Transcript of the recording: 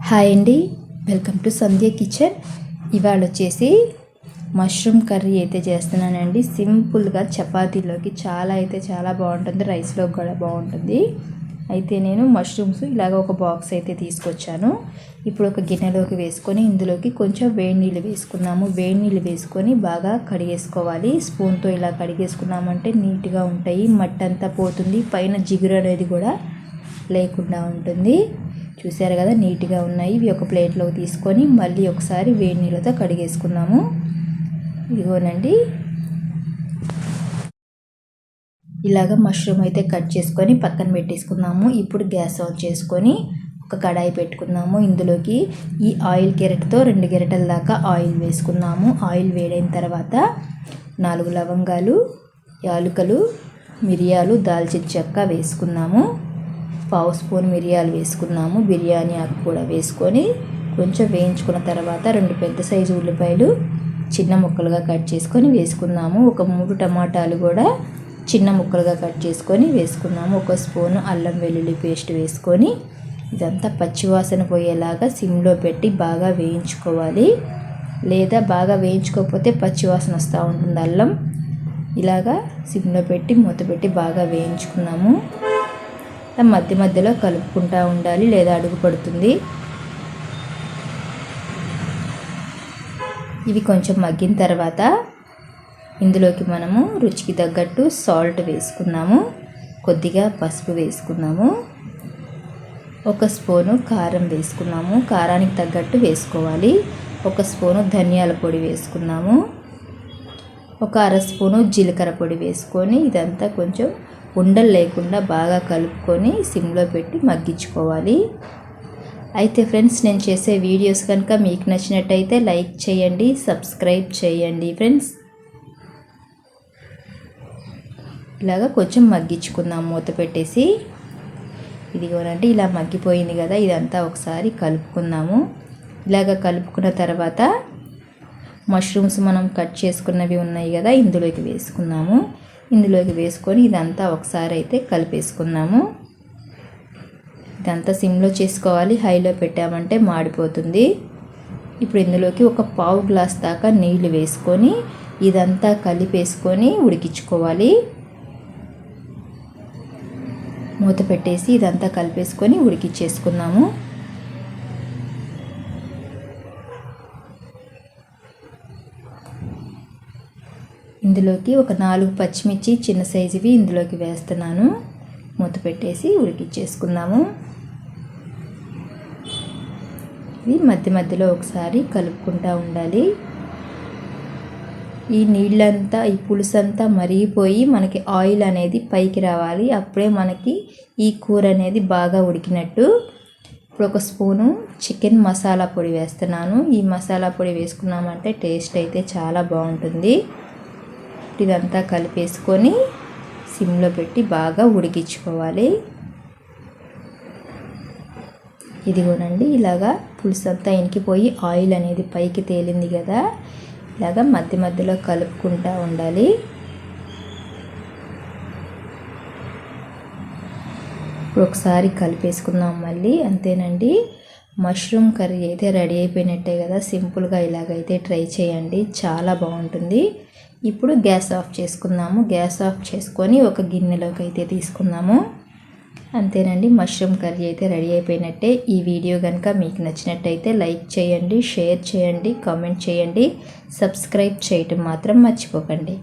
Hi అండి, welcome to Sandhya kitchen. ఇవాళ వచ్చేసి మష్రూమ్ కర్రీ అయితే చేస్తున్నానండి. సింపుల్గా చపాతీలోకి చాలా బాగుంటుంది, రైస్లో కూడా బాగుంటుంది. అయితే నేను మష్రూమ్స్ ఇలాగ ఒక బాక్స్ అయితే తీసుకొచ్చాను. ఇప్పుడు ఒక గిన్నెలోకి వేసుకొని ఇందులోకి కొంచెం వేడి నీళ్ళు వేసుకున్నాము. వేడి నీళ్ళు వేసుకొని బాగా కడిగేసుకోవాలి. స్పూన్తో ఇలా కడిగేసుకున్నామంటే నీట్గా ఉంటాయి, మట్టి అంతా పోతుంది, పైన జిగురు అనేది కూడా లేకుండా ఉంటుంది. చూసారు కదా, నీట్గా ఉన్నాయి. ఇవి ఒక ప్లేట్లోకి తీసుకొని మళ్ళీ ఒకసారి వేడి నీళ్ళతో కడిగేసుకున్నాము. ఇదిగోనండి, ఇలాగ మష్రూమ్ అయితే కట్ చేసుకొని పక్కన పెట్టేసుకున్నాము. ఇప్పుడు గ్యాస్ ఆన్ చేసుకొని ఒక కడాయి పెట్టుకున్నాము. ఇందులోకి ఈ ఆయిల్ గెరటితో 2 గెరటల దాకా ఆయిల్ వేసుకున్నాము. ఆయిల్ వేడైన తర్వాత 4 లవంగాలు, యాలకులు, మిరియాలు, దాల్చిన చెక్క వేసుకున్నాము. 1/2 స్పూన్ మిరియాలు వేసుకున్నాము. బిర్యానీ ఆకు కూడా వేసుకొని కొంచెం వేయించుకున్న తర్వాత 2 పెద్ద సైజు ఉల్లిపాయలు చిన్న ముక్కలుగా కట్ చేసుకొని వేసుకున్నాము. ఒక 3 టమాటాలు కూడా చిన్న ముక్కలుగా కట్ చేసుకొని వేసుకున్నాము. 1 స్పూను అల్లం వెల్లుల్లి పేస్ట్ వేసుకొని ఇదంతా పచ్చివాసన పోయేలాగా సిమ్లో పెట్టి బాగా వేయించుకోవాలి. లేదా బాగా వేయించుకోకపోతే పచ్చివాసన వస్తూ ఉంటుంది అల్లం. ఇలాగా సిమ్లో పెట్టి మూత పెట్టి బాగా వేయించుకున్నాము. మధ్య మధ్యలో కలుపుకుంటూ ఉండాలి, లేదా అడుగు పడుతుంది. ఇవి కొంచెం మగ్గిన తర్వాత ఇందులోకి మనము రుచికి తగ్గట్టు సాల్ట్ వేసుకున్నాము. కొద్దిగా పసుపు వేసుకున్నాము. 1 స్పూను కారం వేసుకున్నాము. కారానికి తగ్గట్టు వేసుకోవాలి. 1 స్పూను ధనియాల పొడి వేసుకున్నాము. 1/2 స్పూను జీలకర్ర పొడి వేసుకొని ఇదంతా కొంచెం ఉండలు లేకుండా బాగా కలుపుకొని సిమ్లో పెట్టి మగ్గించుకోవాలి. అయితే ఫ్రెండ్స్, నేను చేసే వీడియోస్ కనుక మీకు నచ్చినట్టయితే లైక్ చేయండి, సబ్స్క్రైబ్ చేయండి ఫ్రెండ్స్. ఇలాగ కొంచెం మగ్గించుకుందాం మూత పెట్టేసి. ఇదిగోనండి, ఇలా మగ్గిపోయింది కదా, ఇదంతా ఒకసారి కలుపుకుందాము. ఇలాగ కలుపుకున్న తర్వాత మష్రూమ్స్ మనం కట్ చేసుకున్నవి ఉన్నాయి కదా, ఇందులోకి వేసుకున్నాము. ఇందులోకి వేసుకొని ఇదంతా ఒకసారి అయితే కలిపేసుకున్నాము. ఇదంతా సిమ్లో చేసుకోవాలి, హైలో పెట్టామంటే మాడిపోతుంది. ఇప్పుడు ఇందులోకి ఒక 1/4 గ్లాస్ దాకా నీళ్లు వేసుకొని ఇదంతా కలిపేసుకొని ఉడికించుకోవాలి. మూత పెట్టేసి ఇదంతా కలిపేసుకొని ఉడికించేసుకున్నాము. ఇందులోకి ఒక 4 పచ్చిమిర్చి చిన్న సైజువి ఇందులోకి వేస్తున్నాను. మూత పెట్టేసి ఉడికించేసుకుందాము. ఇది మధ్య మధ్యలో ఒకసారి కలుపుకుంటూ ఉండాలి. ఈ నీళ్ళంతా, ఈ పులుసంతా మరిగిపోయి మనకి ఆయిల్ అనేది పైకి రావాలి. అప్పుడే మనకి ఈ కూర అనేది బాగా ఉడికినట్టు. ఇప్పుడు 1 స్పూను చికెన్ మసాలా పొడి వేస్తున్నాను. ఈ మసాలా పొడి వేసుకున్నామంటే టేస్ట్ అయితే చాలా బాగుంటుంది. ఇదంతా కలిపేసుకొని సిమ్లో పెట్టి బాగా ఉడికించుకోవాలి. ఇదిగోనండి, ఇలాగా పులుసు అంతా ఇంకిపోయి ఆయిల్ అనేది పైకి తేలింది కదా, ఇలాగా మధ్య మధ్యలో కలుపుకుంటూ ఉండాలి. ఇప్పుడు ఒకసారి కలిపేసుకుందాం మళ్ళీ. అంతేనండి, మష్రూమ్ కర్రీ అయితే రెడీ అయిపోయినట్టే కదా. సింపుల్గా ఇలాగైతే ట్రై చేయండి, చాలా బాగుంటుంది. ఇప్పుడు గ్యాస్ ఆఫ్ చేసుకుందాము. గ్యాస్ ఆఫ్ చేసుకొని ఒక గిన్నెలోకి అయితే తీసుకుందాము. అంతేనండి, మష్రూమ్ కర్రీ అయితే రెడీ అయిపోయినట్టే. ఈ వీడియో కనుక మీకు నచ్చినట్టయితే లైక్ చేయండి, షేర్ చేయండి, కామెంట్ చేయండి, సబ్స్క్రైబ్ చేయటం మాత్రం మర్చిపోకండి.